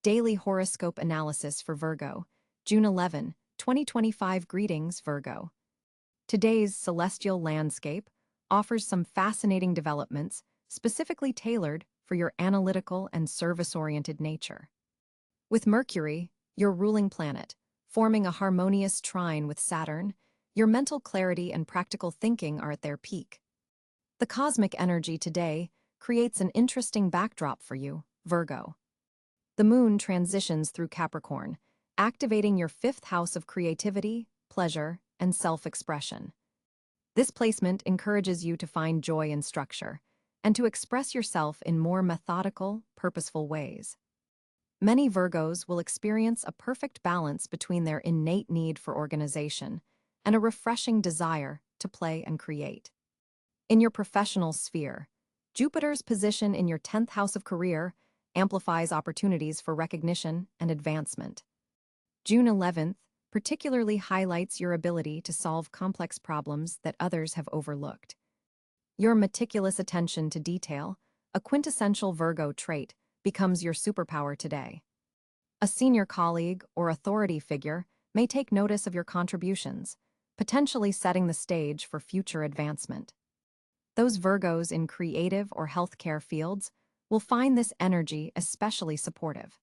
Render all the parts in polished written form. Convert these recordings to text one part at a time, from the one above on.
Daily Horoscope Analysis for Virgo, June 11, 2025. Greetings, Virgo. Today's celestial landscape offers some fascinating developments specifically tailored for your analytical and service-oriented nature. With Mercury, your ruling planet, forming a harmonious trine with Saturn, your mental clarity and practical thinking are at their peak. The cosmic energy today creates an interesting backdrop for you, Virgo. The moon transitions through Capricorn, activating your fifth house of creativity, pleasure, and self-expression. This placement encourages you to find joy in structure and to express yourself in more methodical, purposeful ways. Many Virgos will experience a perfect balance between their innate need for organization and a refreshing desire to play and create. In your professional sphere, Jupiter's position in your 10th house of career amplifies opportunities for recognition and advancement. June 11th particularly highlights your ability to solve complex problems that others have overlooked. Your meticulous attention to detail, a quintessential Virgo trait, becomes your superpower today. A senior colleague or authority figure may take notice of your contributions, potentially setting the stage for future advancement. Those Virgos in creative or healthcare fields will find this energy especially supportive.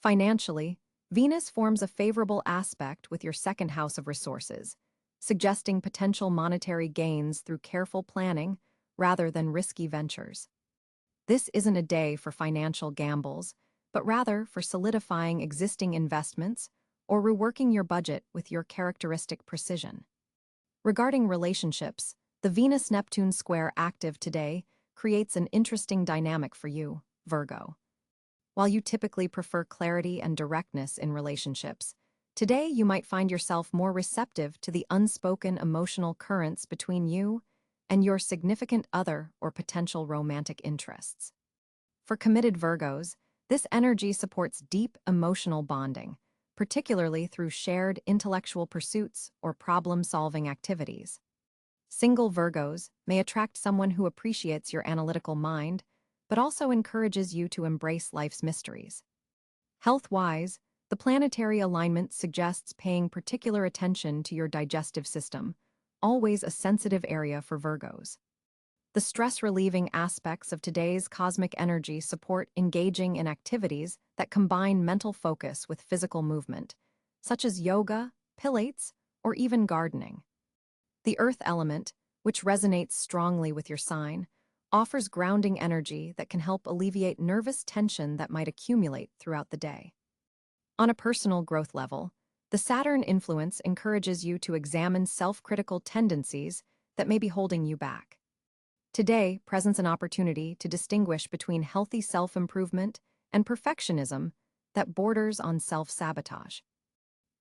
Financially, Venus forms a favorable aspect with your second house of resources, suggesting potential monetary gains through careful planning rather than risky ventures. This isn't a day for financial gambles, but rather for solidifying existing investments or reworking your budget with your characteristic precision. Regarding relationships, the Venus-Neptune square active today creates an interesting dynamic for you, Virgo. While you typically prefer clarity and directness in relationships, today you might find yourself more receptive to the unspoken emotional currents between you and your significant other or potential romantic interests. For committed Virgos, this energy supports deep emotional bonding, particularly through shared intellectual pursuits or problem-solving activities. Single Virgos may attract someone who appreciates your analytical mind, but also encourages you to embrace life's mysteries. Health-wise, the planetary alignment suggests paying particular attention to your digestive system, always a sensitive area for Virgos. The stress-relieving aspects of today's cosmic energy support engaging in activities that combine mental focus with physical movement, such as yoga, pilates, or even gardening. The earth element, which resonates strongly with your sign, offers grounding energy that can help alleviate nervous tension that might accumulate throughout the day. On a personal growth level, the Saturn influence encourages you to examine self-critical tendencies that may be holding you back. Today presents an opportunity to distinguish between healthy self-improvement and perfectionism that borders on self-sabotage.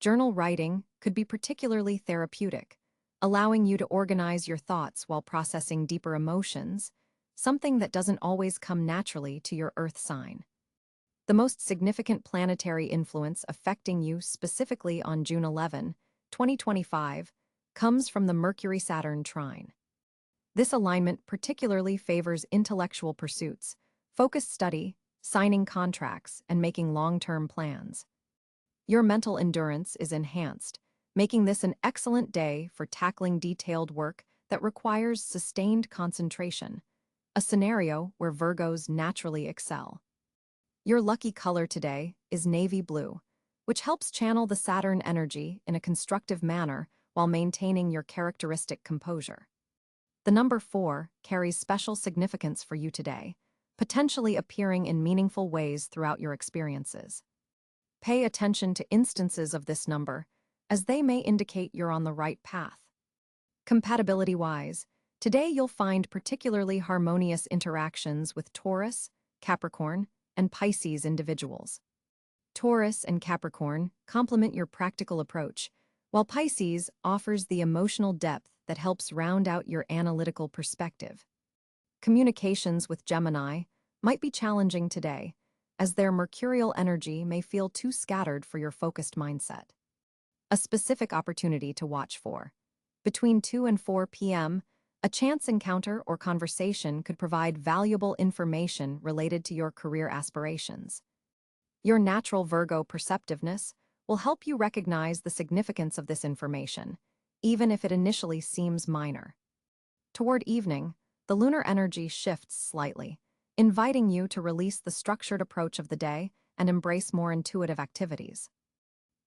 Journal writing could be particularly therapeutic, allowing you to organize your thoughts while processing deeper emotions, something that doesn't always come naturally to your Earth sign. The most significant planetary influence affecting you specifically on June 11, 2025, comes from the Mercury-Saturn trine. This alignment particularly favors intellectual pursuits, focused study, signing contracts, and making long-term plans. Your mental endurance is enhanced, making this an excellent day for tackling detailed work that requires sustained concentration, a scenario where Virgos naturally excel. Your lucky color today is navy blue, which helps channel the Saturn energy in a constructive manner while maintaining your characteristic composure. The number 4 carries special significance for you today, potentially appearing in meaningful ways throughout your experiences. Pay attention to instances of this number, as they may indicate you're on the right path. Compatibility-wise, today you'll find particularly harmonious interactions with Taurus, Capricorn, and Pisces individuals. Taurus and Capricorn complement your practical approach, while Pisces offers the emotional depth that helps round out your analytical perspective. Communications with Gemini might be challenging today, as their mercurial energy may feel too scattered for your focused mindset. A specific opportunity to watch for. Between 2 and 4 p.m., a chance encounter or conversation could provide valuable information related to your career aspirations. Your natural Virgo perceptiveness will help you recognize the significance of this information, even if it initially seems minor. Toward evening, the lunar energy shifts slightly, inviting you to release the structured approach of the day and embrace more intuitive activities.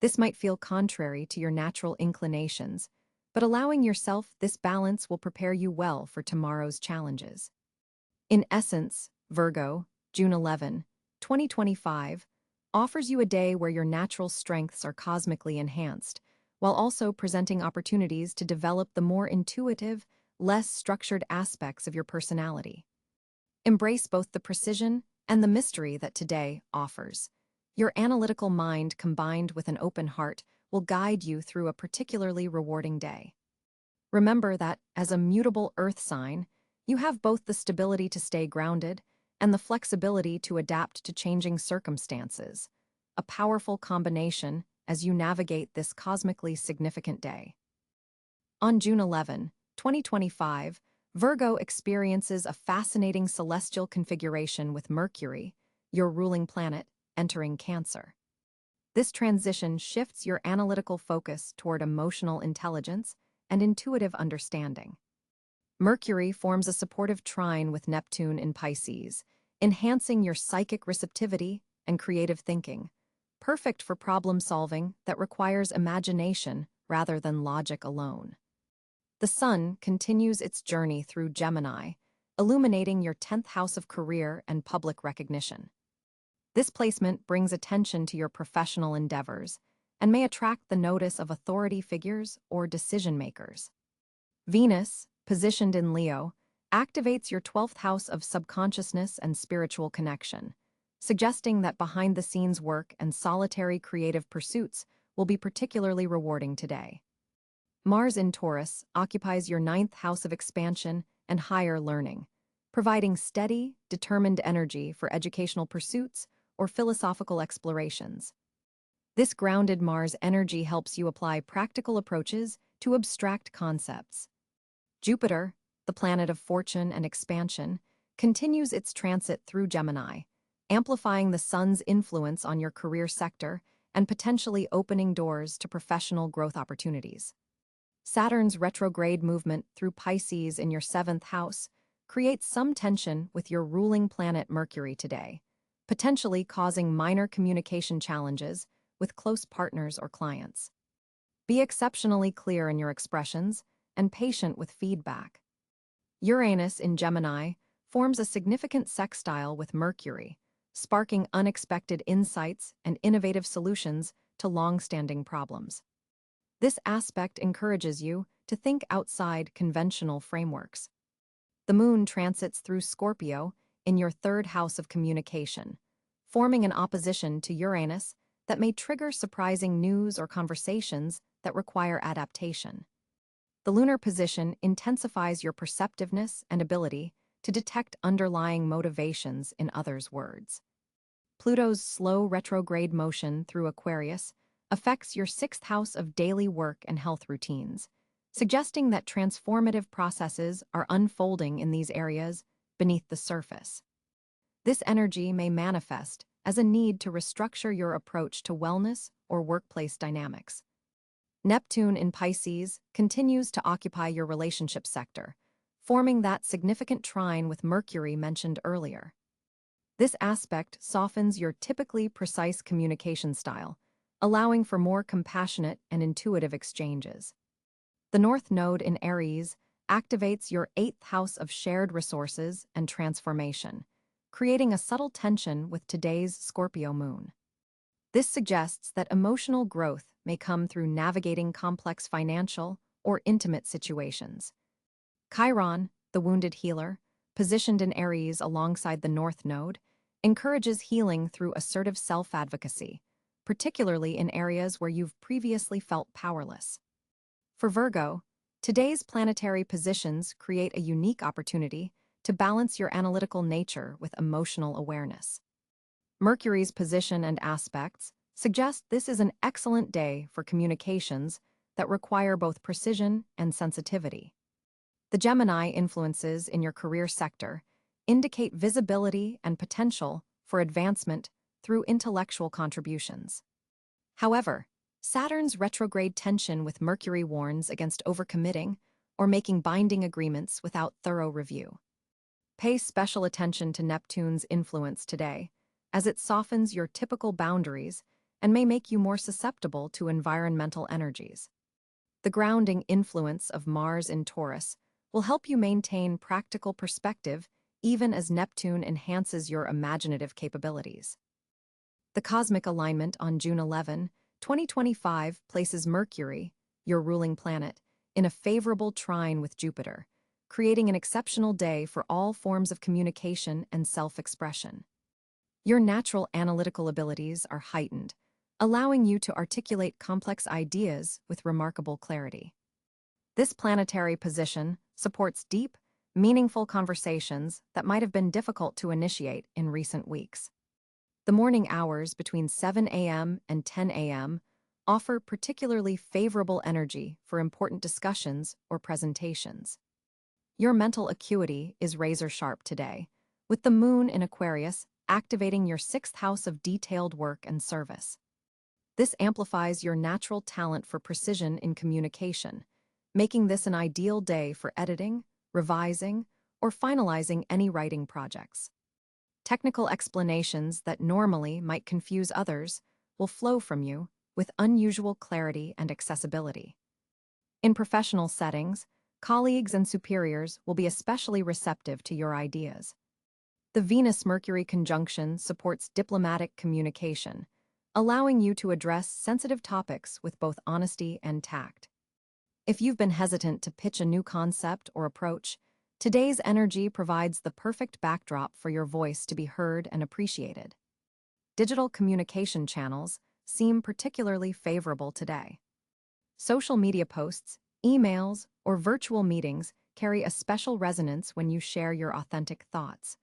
This might feel contrary to your natural inclinations, but allowing yourself this balance will prepare you well for tomorrow's challenges. In essence, Virgo, June 11, 2025, offers you a day where your natural strengths are cosmically enhanced, while also presenting opportunities to develop the more intuitive, less structured aspects of your personality. Embrace both the precision and the mystery that today offers. Your analytical mind combined with an open heart will guide you through a particularly rewarding day. Remember that, as a mutable earth sign, you have both the stability to stay grounded and the flexibility to adapt to changing circumstances, a powerful combination as you navigate this cosmically significant day. On June 11, 2025, Virgo experiences a fascinating celestial configuration with Mercury, your ruling planet, entering Cáncer. This transition shifts your analytical focus toward emotional intelligence and intuitive understanding. Mercury forms a supportive trine with Neptune in Pisces, enhancing your psychic receptivity and creative thinking, perfect for problem-solving that requires imagination rather than logic alone. The Sun continues its journey through Gemini, illuminating your 10th house of career and public recognition. This placement brings attention to your professional endeavors and may attract the notice of authority figures or decision-makers. Venus, positioned in Leo, activates your 12th house of subconsciousness and spiritual connection, suggesting that behind-the-scenes work and solitary creative pursuits will be particularly rewarding today. Mars in Taurus occupies your 9th house of expansion and higher learning, providing steady, determined energy for educational pursuits or philosophical explorations. This grounded Mars energy helps you apply practical approaches to abstract concepts. Jupiter, the planet of fortune and expansion, continues its transit through Gemini, amplifying the Sun's influence on your career sector and potentially opening doors to professional growth opportunities. Saturn's retrograde movement through Pisces in your 7th house creates some tension with your ruling planet Mercury today, potentially causing minor communication challenges with close partners or clients. Be exceptionally clear in your expressions and patient with feedback. Uranus in Gemini forms a significant sextile with Mercury, sparking unexpected insights and innovative solutions to long-standing problems. This aspect encourages you to think outside conventional frameworks. The Moon transits through Scorpio in your 3rd house of communication, forming an opposition to Uranus that may trigger surprising news or conversations that require adaptation. The lunar position intensifies your perceptiveness and ability to detect underlying motivations in others' words. Pluto's slow retrograde motion through Aquarius affects your 6th house of daily work and health routines, suggesting that transformative processes are unfolding in these areas beneath the surface. This energy may manifest as a need to restructure your approach to wellness or workplace dynamics. Neptune in Pisces continues to occupy your relationship sector, forming that significant trine with Mercury mentioned earlier. This aspect softens your typically precise communication style, allowing for more compassionate and intuitive exchanges. The North Node in Aries activates your 8th house of shared resources and transformation, creating a subtle tension with today's Scorpio moon. This suggests that emotional growth may come through navigating complex financial or intimate situations. Chiron, the wounded healer, positioned in Aries alongside the North Node, encourages healing through assertive self-advocacy, particularly in areas where you've previously felt powerless. For Virgo, today's planetary positions create a unique opportunity to balance your analytical nature with emotional awareness. Mercury's position and aspects suggest this is an excellent day for communications that require both precision and sensitivity. The Gemini influences in your career sector indicate visibility and potential for advancement through intellectual contributions. However, Saturn's retrograde tension with Mercury warns against overcommitting or making binding agreements without thorough review. Pay special attention to Neptune's influence today, as it softens your typical boundaries and may make you more susceptible to environmental energies. The grounding influence of Mars in Taurus will help you maintain practical perspective even as Neptune enhances your imaginative capabilities. The cosmic alignment on June 11, 2025 places Mercury, your ruling planet, in a favorable trine with Jupiter, creating an exceptional day for all forms of communication and self-expression. Your natural analytical abilities are heightened, allowing you to articulate complex ideas with remarkable clarity. This planetary position supports deep, meaningful conversations that might have been difficult to initiate in recent weeks. The morning hours between 7 a.m. and 10 a.m. offer particularly favorable energy for important discussions or presentations. Your mental acuity is razor-sharp today, with the moon in Aquarius activating your sixth house of detailed work and service. This amplifies your natural talent for precision in communication, making this an ideal day for editing, revising, or finalizing any writing projects. Technical explanations that normally might confuse others will flow from you with unusual clarity and accessibility. In professional settings, colleagues and superiors will be especially receptive to your ideas. The Venus-Mercury conjunction supports diplomatic communication, allowing you to address sensitive topics with both honesty and tact. If you've been hesitant to pitch a new concept or approach, today's energy provides the perfect backdrop for your voice to be heard and appreciated. Digital communication channels seem particularly favorable today. Social media posts, emails, or virtual meetings carry a special resonance when you share your authentic thoughts.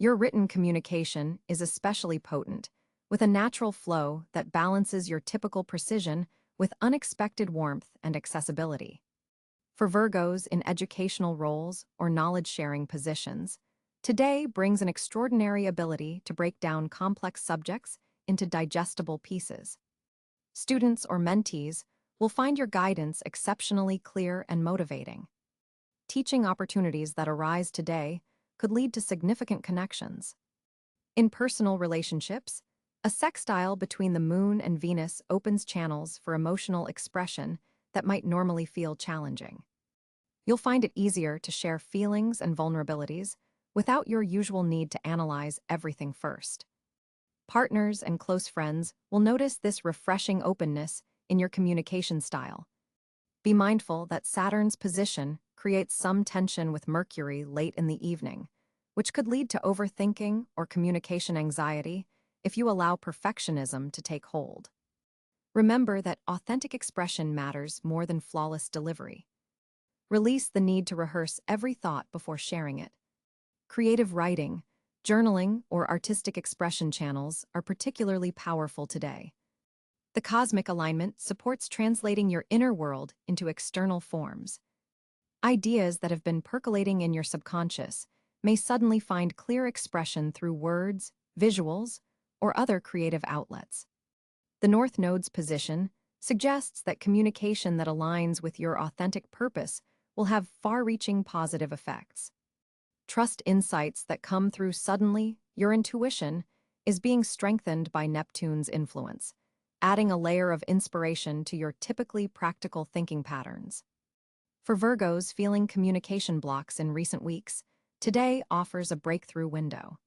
Your written communication is especially potent, with a natural flow that balances your typical precision with unexpected warmth and accessibility. For Virgos in educational roles or knowledge-sharing positions, today brings an extraordinary ability to break down complex subjects into digestible pieces. Students or mentees will find your guidance exceptionally clear and motivating. Teaching opportunities that arise today could lead to significant connections. In personal relationships, a sextile between the Moon and Venus opens channels for emotional expression that might normally feel challenging. You'll find it easier to share feelings and vulnerabilities without your usual need to analyze everything first. Partners and close friends will notice this refreshing openness in your communication style. Be mindful that Saturn's position creates some tension with Mercury late in the evening, which could lead to overthinking or communication anxiety if you allow perfectionism to take hold. Remember that authentic expression matters more than flawless delivery. Release the need to rehearse every thought before sharing it. Creative writing, journaling, or artistic expression channels are particularly powerful today. The cosmic alignment supports translating your inner world into external forms. Ideas that have been percolating in your subconscious may suddenly find clear expression through words, visuals, or other creative outlets. The North Node's position suggests that communication that aligns with your authentic purpose will have far-reaching positive effects. Trust insights that come through suddenly, your intuition, is being strengthened by Neptune's influence, adding a layer of inspiration to your typically practical thinking patterns. For Virgos feeling communication blocks in recent weeks, today offers a breakthrough window.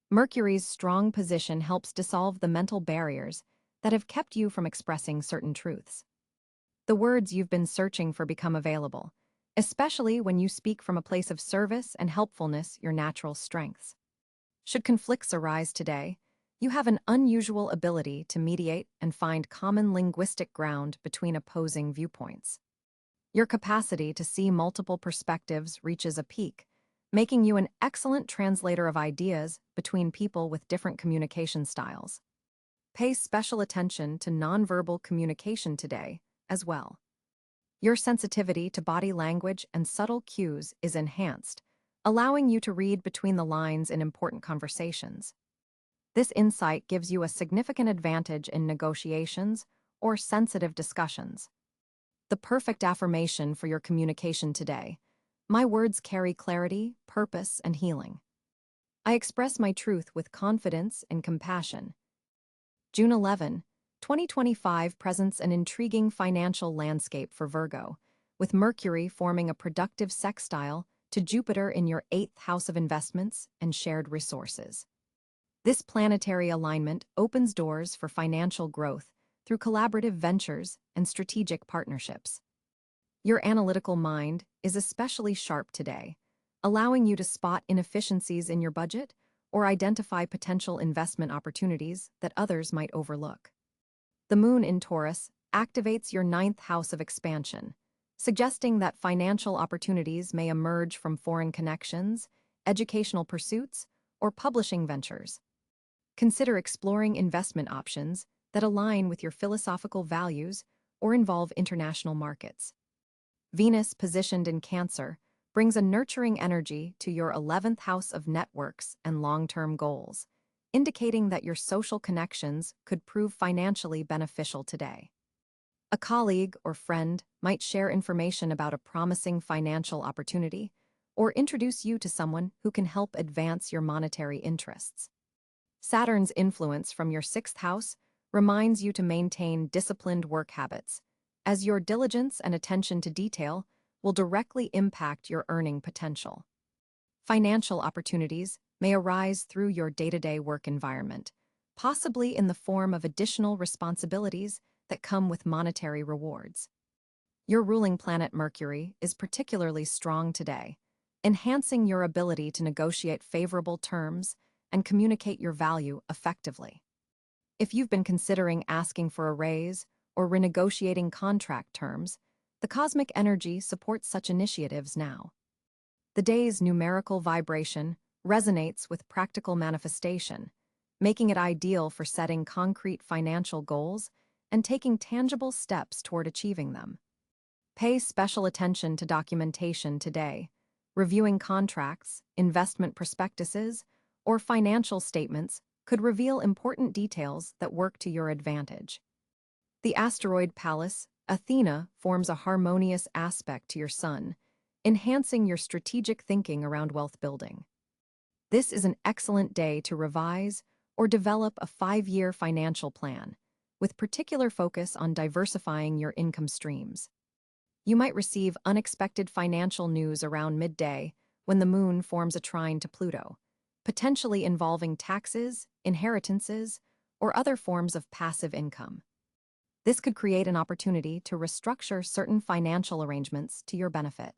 Mercury's strong position helps dissolve the mental barriers that have kept you from expressing certain truths. The words you've been searching for become available, especially when you speak from a place of service and helpfulness, your natural strengths. Should conflicts arise today, you have an unusual ability to mediate and find common linguistic ground between opposing viewpoints. Your capacity to see multiple perspectives reaches a peak, making you an excellent translator of ideas between people with different communication styles. Pay special attention to nonverbal communication today as well. Your sensitivity to body language and subtle cues is enhanced, allowing you to read between the lines in important conversations. This insight gives you a significant advantage in negotiations or sensitive discussions. The perfect affirmation for your communication today. My words carry clarity, purpose, and healing. I express my truth with confidence and compassion. June 11, 2025 presents an intriguing financial landscape for Virgo, with Mercury forming a productive sextile to Jupiter in your 8th house of investments and shared resources. This planetary alignment opens doors for financial growth through collaborative ventures and strategic partnerships. Your analytical mind is especially sharp today, allowing you to spot inefficiencies in your budget or identify potential investment opportunities that others might overlook. The moon in Taurus activates your 9th house of expansion, suggesting that financial opportunities may emerge from foreign connections, educational pursuits, or publishing ventures. Consider exploring investment options that align with your philosophical values or involve international markets. Venus, positioned in Cáncer, brings a nurturing energy to your 11th house of networks and long-term goals, indicating that your social connections could prove financially beneficial today. A colleague or friend might share information about a promising financial opportunity or introduce you to someone who can help advance your monetary interests. Saturn's influence from your 6th house reminds you to maintain disciplined work habits, as your diligence and attention to detail will directly impact your earning potential. Financial opportunities may arise through your day-to-day work environment, possibly in the form of additional responsibilities that come with monetary rewards. Your ruling planet Mercury is particularly strong today, enhancing your ability to negotiate favorable terms and communicate your value effectively. If you've been considering asking for a raise or renegotiating contract terms, the cosmic energy supports such initiatives now. The day's numerical vibration resonates with practical manifestation, making it ideal for setting concrete financial goals and taking tangible steps toward achieving them. Pay special attention to documentation today. Reviewing contracts, investment prospectuses, or financial statements could reveal important details that work to your advantage. The asteroid Pallas, Athena, forms a harmonious aspect to your Sun, enhancing your strategic thinking around wealth building. This is an excellent day to revise or develop a 5-year financial plan, with particular focus on diversifying your income streams. You might receive unexpected financial news around midday when the moon forms a trine to Pluto, potentially involving taxes, inheritances, or other forms of passive income. This could create an opportunity to restructure certain financial arrangements to your benefit.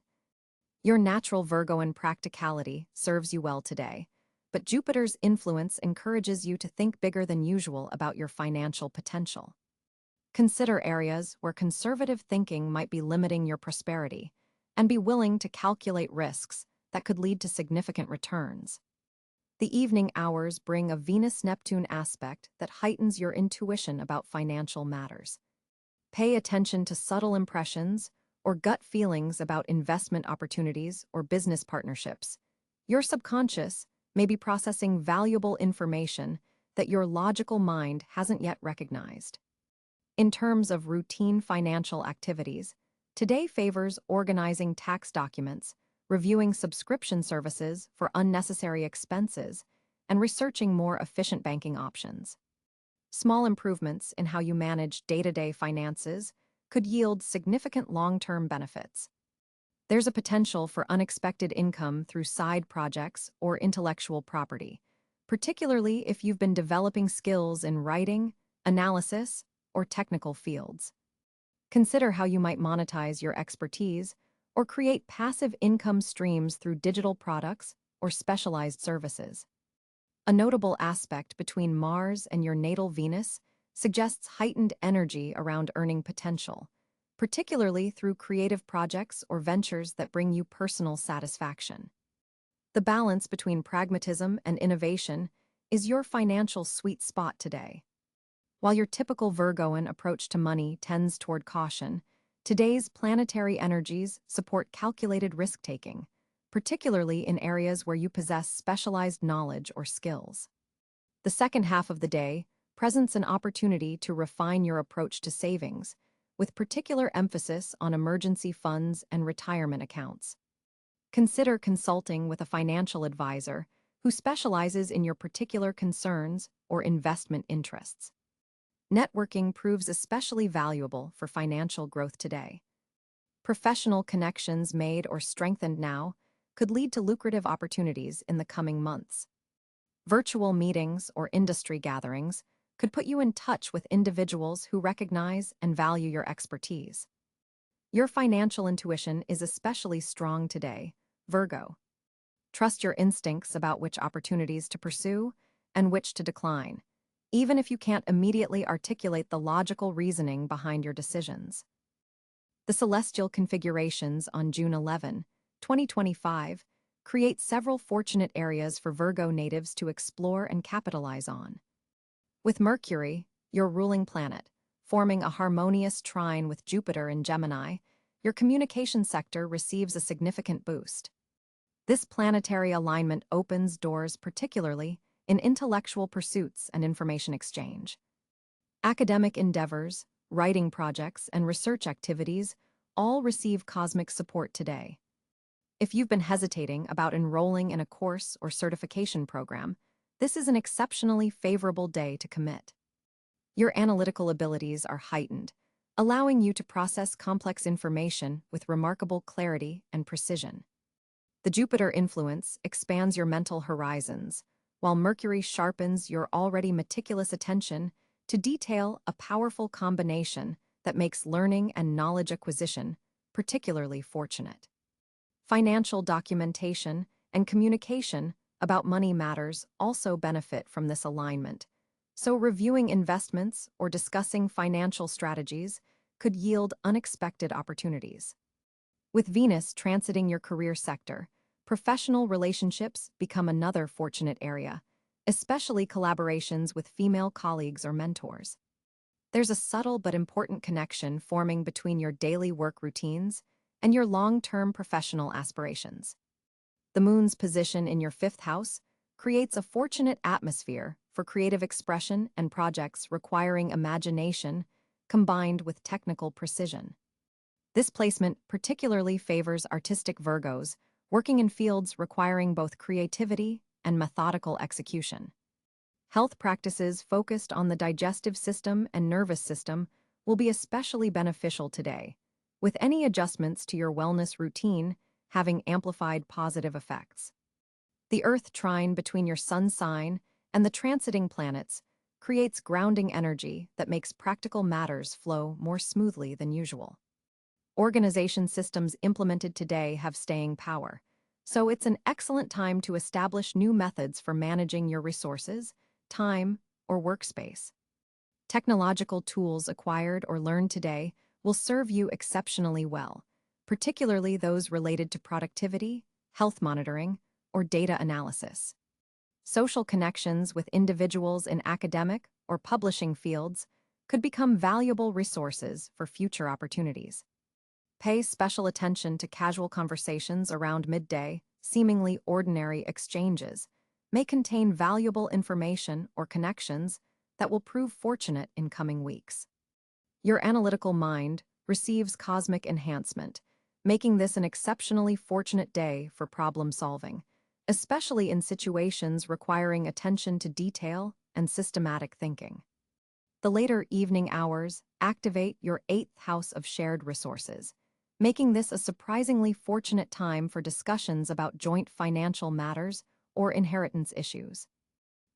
Your natural Virgoan practicality serves you well today, but Jupiter's influence encourages you to think bigger than usual about your financial potential. Consider areas where conservative thinking might be limiting your prosperity, and be willing to calculate risks that could lead to significant returns. The evening hours bring a Venus-Neptune aspect that heightens your intuition about financial matters. Pay attention to subtle impressions or gut feelings about investment opportunities or business partnerships. Your subconscious may be processing valuable information that your logical mind hasn't yet recognized. In terms of routine financial activities, today favors organizing tax documents, reviewing subscription services for unnecessary expenses, and researching more efficient banking options. Small improvements in how you manage day-to-day finances could yield significant long-term benefits. There's a potential for unexpected income through side projects or intellectual property, particularly if you've been developing skills in writing, analysis, or technical fields. Consider how you might monetize your expertise or create passive income streams through digital products or specialized services. A notable aspect between Mars and your natal Venus suggests heightened energy around earning potential, particularly through creative projects or ventures that bring you personal satisfaction. The balance between pragmatism and innovation is your financial sweet spot today. While your typical Virgoan approach to money tends toward caution, today's planetary energies support calculated risk-taking, particularly in areas where you possess specialized knowledge or skills. The second half of the day presents an opportunity to refine your approach to savings, with particular emphasis on emergency funds and retirement accounts. Consider consulting with a financial advisor who specializes in your particular concerns or investment interests. Networking proves especially valuable for financial growth today. Professional connections made or strengthened now could lead to lucrative opportunities in the coming months. Virtual meetings or industry gatherings could put you in touch with individuals who recognize and value your expertise. Your financial intuition is especially strong today, Virgo. Trust your instincts about which opportunities to pursue and which to decline, even if you can't immediately articulate the logical reasoning behind your decisions. The celestial configurations on June 11, 2025, create several fortunate areas for Virgo natives to explore and capitalize on. With Mercury, your ruling planet, forming a harmonious trine with Jupiter in Gemini, your communication sector receives a significant boost. This planetary alignment opens doors particularly in intellectual pursuits and information exchange. Academic endeavors, writing projects, and research activities all receive cosmic support today. If you've been hesitating about enrolling in a course or certification program, this is an exceptionally favorable day to commit. Your analytical abilities are heightened, allowing you to process complex information with remarkable clarity and precision. The Jupiter influence expands your mental horizons, while Mercury sharpens your already meticulous attention to detail, a powerful combination that makes learning and knowledge acquisition particularly fortunate. Financial documentation and communication about money matters also benefit from this alignment, so reviewing investments or discussing financial strategies could yield unexpected opportunities. With Venus transiting your career sector, professional relationships become another fortunate area, especially collaborations with female colleagues or mentors. There's a subtle but important connection forming between your daily work routines and your long-term professional aspirations. The moon's position in your fifth house creates a fortunate atmosphere for creative expression and projects requiring imagination combined with technical precision. This placement particularly favors artistic Virgos working in fields requiring both creativity and methodical execution. Health practices focused on the digestive system and nervous system will be especially beneficial today, with any adjustments to your wellness routine having amplified positive effects. The Earth trine between your sun sign and the transiting planets creates grounding energy that makes practical matters flow more smoothly than usual. Organization systems implemented today have staying power, so it's an excellent time to establish new methods for managing your resources, time, or workspace. Technological tools acquired or learned today will serve you exceptionally well, particularly those related to productivity, health monitoring, or data analysis. Social connections with individuals in academic or publishing fields could become valuable resources for future opportunities. Pay special attention to casual conversations around midday, seemingly ordinary exchanges may contain valuable information or connections that will prove fortunate in coming weeks. Your analytical mind receives cosmic enhancement, making this an exceptionally fortunate day for problem solving, especially in situations requiring attention to detail and systematic thinking. The later evening hours activate your eighth house of shared resources, making this a surprisingly fortunate time for discussions about joint financial matters or inheritance issues.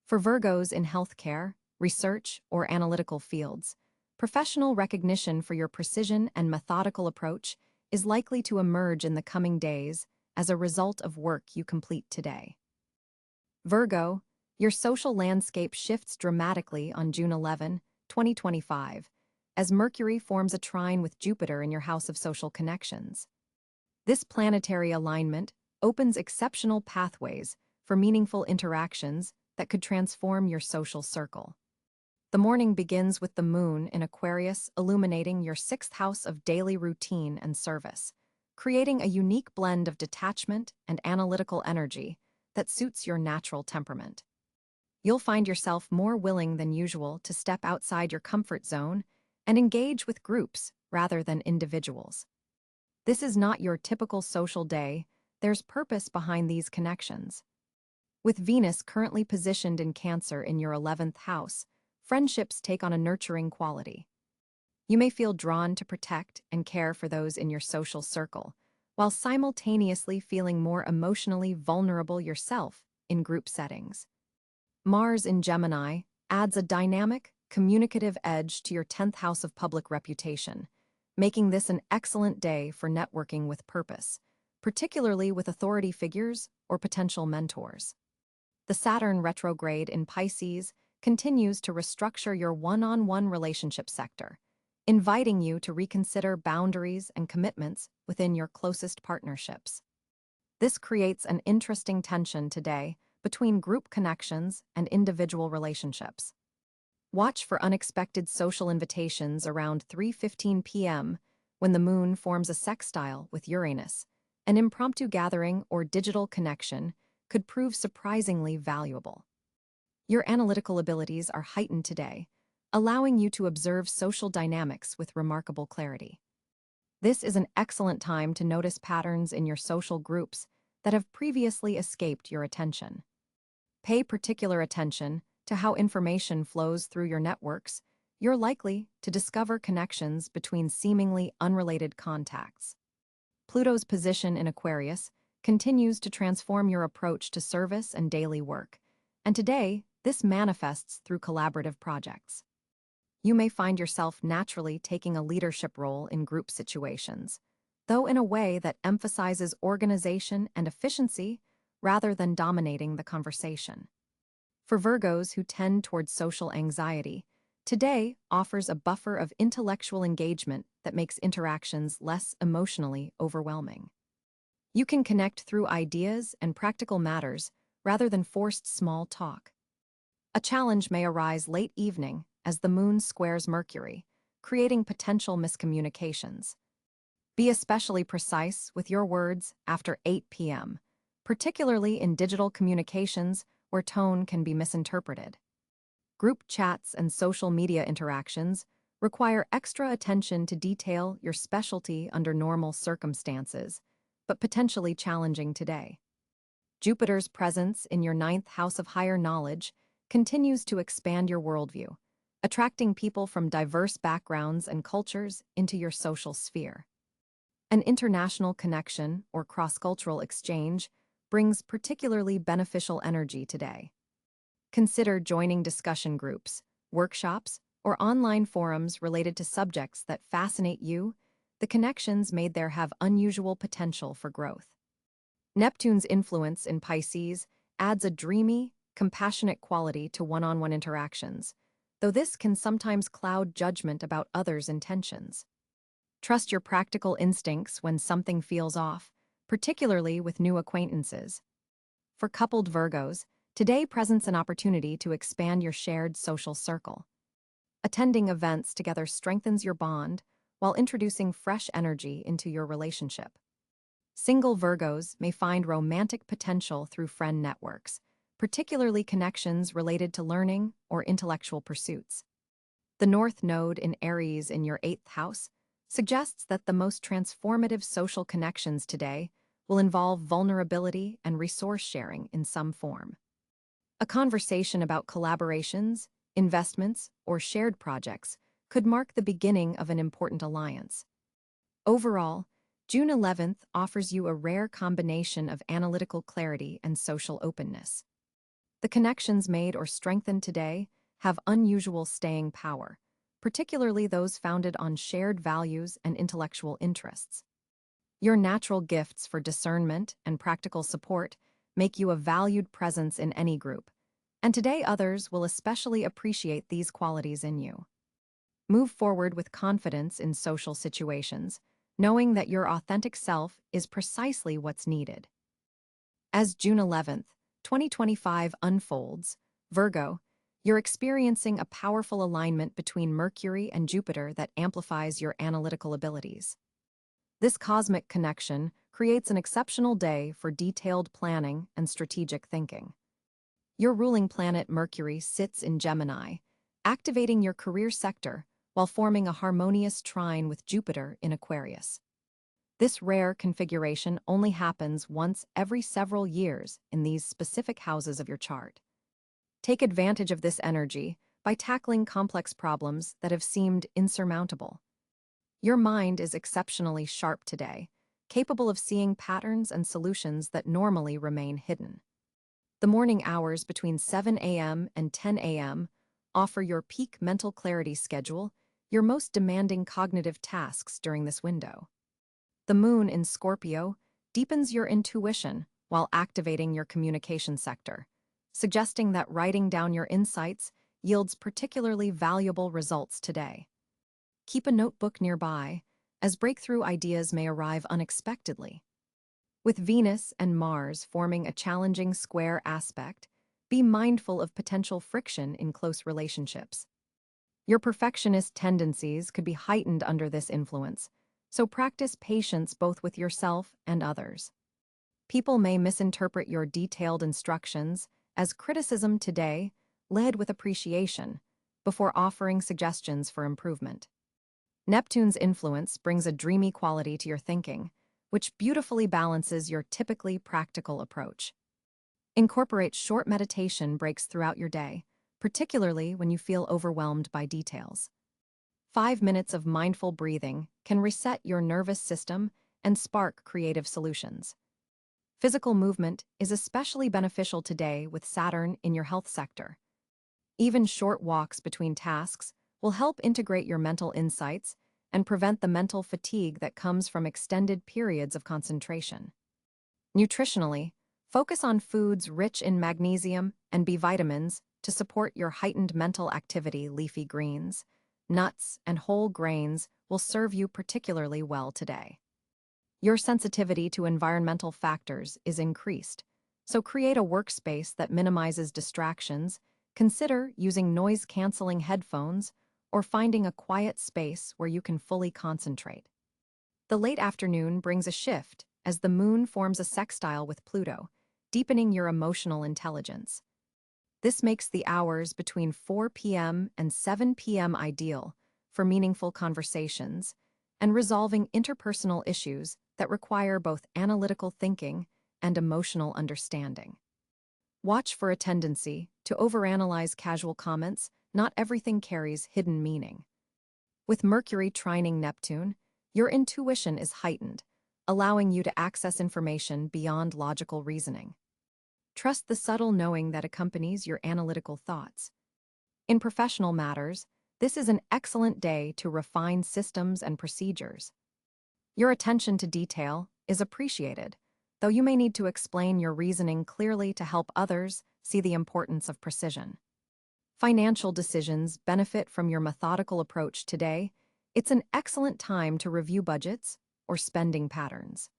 For Virgos in healthcare, research, or analytical fields, professional recognition for your precision and methodical approach is likely to emerge in the coming days as a result of work you complete today. Virgo, your social landscape shifts dramatically on June 11, 2025, as Mercury forms a trine with Jupiter in your house of social connections. This planetary alignment opens exceptional pathways for meaningful interactions that could transform your social circle. The morning begins with the moon in Aquarius illuminating your sixth house of daily routine and service, creating a unique blend of detachment and analytical energy that suits your natural temperament. You'll find yourself more willing than usual to step outside your comfort zone and engage with groups rather than individuals. This is not your typical social day. There's purpose behind these connections. With Venus currently positioned in Cancer in your 11th house, friendships take on a nurturing quality. You may feel drawn to protect and care for those in your social circle, while simultaneously feeling more emotionally vulnerable yourself in group settings. Mars in Gemini adds a dynamic, communicative edge to your 10th house of public reputation, making this an excellent day for networking with purpose, particularly with authority figures or potential mentors. The Saturn retrograde in Pisces continues to restructure your one-on-one relationship sector, inviting you to reconsider boundaries and commitments within your closest partnerships. This creates an interesting tension today between group connections and individual relationships. Watch for unexpected social invitations around 3:15 p.m. when the moon forms a sextile with Uranus. An impromptu gathering or digital connection could prove surprisingly valuable. Your analytical abilities are heightened today, allowing you to observe social dynamics with remarkable clarity. This is an excellent time to notice patterns in your social groups that have previously escaped your attention. Pay particular attention to how information flows through your networks. You're likely to discover connections between seemingly unrelated contacts. Pluto's position in Aquarius continues to transform your approach to service and daily work, and today, this manifests through collaborative projects. You may find yourself naturally taking a leadership role in group situations, though in a way that emphasizes organization and efficiency rather than dominating the conversation. For Virgos who tend towards social anxiety, today offers a buffer of intellectual engagement that makes interactions less emotionally overwhelming. You can connect through ideas and practical matters rather than forced small talk. A challenge may arise late evening as the moon squares Mercury, creating potential miscommunications. Be especially precise with your words after 8 p.m., particularly in digital communications where tone can be misinterpreted. Group chats and social media interactions require extra attention to detail, your specialty under normal circumstances, but potentially challenging today. Jupiter's presence in your 9th house of higher knowledge continues to expand your worldview, attracting people from diverse backgrounds and cultures into your social sphere. An international connection or cross-cultural exchange brings particularly beneficial energy today. Consider joining discussion groups, workshops, or online forums related to subjects that fascinate you. The connections made there have unusual potential for growth. Neptune's influence in Pisces adds a dreamy, compassionate quality to one-on-one interactions, though this can sometimes cloud judgment about others' intentions. Trust your practical instincts when something feels off, particularly with new acquaintances. For coupled Virgos, today presents an opportunity to expand your shared social circle. Attending events together strengthens your bond while introducing fresh energy into your relationship. Single Virgos may find romantic potential through friend networks, particularly connections related to learning or intellectual pursuits. The North Node in Aries in your 8th house suggests that the most transformative social connections today will involve vulnerability and resource sharing in some form. A conversation about collaborations, investments, or shared projects could mark the beginning of an important alliance. Overall, June 11th offers you a rare combination of analytical clarity and social openness. The connections made or strengthened today have unusual staying power, particularly those founded on shared values and intellectual interests. Your natural gifts for discernment and practical support make you a valued presence in any group, and today others will especially appreciate these qualities in you. Move forward with confidence in social situations, knowing that your authentic self is precisely what's needed. As June 11th, 2025 unfolds, Virgo, you're experiencing a powerful alignment between Mercury and Jupiter that amplifies your analytical abilities. This cosmic connection creates an exceptional day for detailed planning and strategic thinking. Your ruling planet Mercury sits in Gemini, activating your career sector while forming a harmonious trine with Jupiter in Aquarius. This rare configuration only happens once every several years in these specific houses of your chart. Take advantage of this energy by tackling complex problems that have seemed insurmountable. Your mind is exceptionally sharp today, capable of seeing patterns and solutions that normally remain hidden. The morning hours between 7 a.m. and 10 a.m. offer your peak mental clarity schedule, your most demanding cognitive tasks during this window. The moon in Scorpio deepens your intuition while activating your communication sector, suggesting that writing down your insights yields particularly valuable results today. Keep a notebook nearby, as breakthrough ideas may arrive unexpectedly. With Venus and Mars forming a challenging square aspect, be mindful of potential friction in close relationships. Your perfectionist tendencies could be heightened under this influence, so practice patience both with yourself and others. People may misinterpret your detailed instructions as criticism today, led with appreciation, before offering suggestions for improvement. Neptune's influence brings a dreamy quality to your thinking, which beautifully balances your typically practical approach. Incorporate short meditation breaks throughout your day, particularly when you feel overwhelmed by details. 5 minutes of mindful breathing can reset your nervous system and spark creative solutions. Physical movement is especially beneficial today with Saturn in your health sector. Even short walks between tasks will help integrate your mental insights and prevent the mental fatigue that comes from extended periods of concentration. Nutritionally, focus on foods rich in magnesium and B vitamins to support your heightened mental activity. Leafy greens, nuts, and whole grains will serve you particularly well today. Your sensitivity to environmental factors is increased, so create a workspace that minimizes distractions. Consider using noise-canceling headphones or finding a quiet space where you can fully concentrate. The late afternoon brings a shift as the moon forms a sextile with Pluto, deepening your emotional intelligence. This makes the hours between 4 p.m. and 7 p.m. ideal for meaningful conversations and resolving interpersonal issues that require both analytical thinking and emotional understanding. Watch for a tendency to overanalyze casual comments. Not everything carries hidden meaning. With Mercury trining Neptune, your intuition is heightened, allowing you to access information beyond logical reasoning. Trust the subtle knowing that accompanies your analytical thoughts. In professional matters, this is an excellent day to refine systems and procedures. Your attention to detail is appreciated, though you may need to explain your reasoning clearly to help others see the importance of precision. Financial decisions benefit from your methodical approach today. It's an excellent time to review budgets or spending patterns.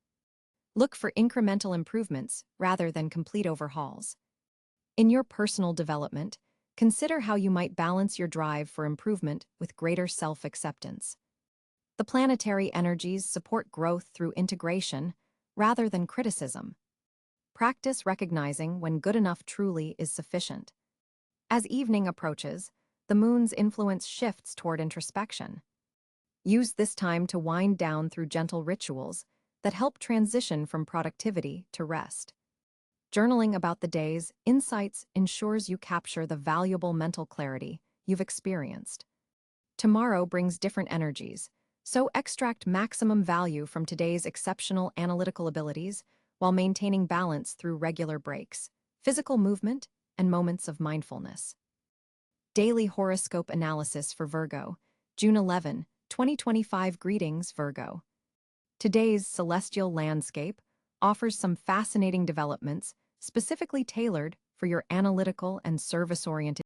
Look for incremental improvements rather than complete overhauls. In your personal development, consider how you might balance your drive for improvement with greater self-acceptance. The planetary energies support growth through integration rather than criticism. Practice recognizing when good enough truly is sufficient. As evening approaches, the moon's influence shifts toward introspection. Use this time to wind down through gentle rituals that help transition from productivity to rest. Journaling about the day's insights ensures you capture the valuable mental clarity you've experienced. Tomorrow brings different energies, so extract maximum value from today's exceptional analytical abilities while maintaining balance through regular breaks, physical movement, and moments of mindfulness. Daily Horoscope Analysis for Virgo, June 11, 2025. Greetings, Virgo. Today's celestial landscape offers some fascinating developments specifically tailored for your analytical and service-oriented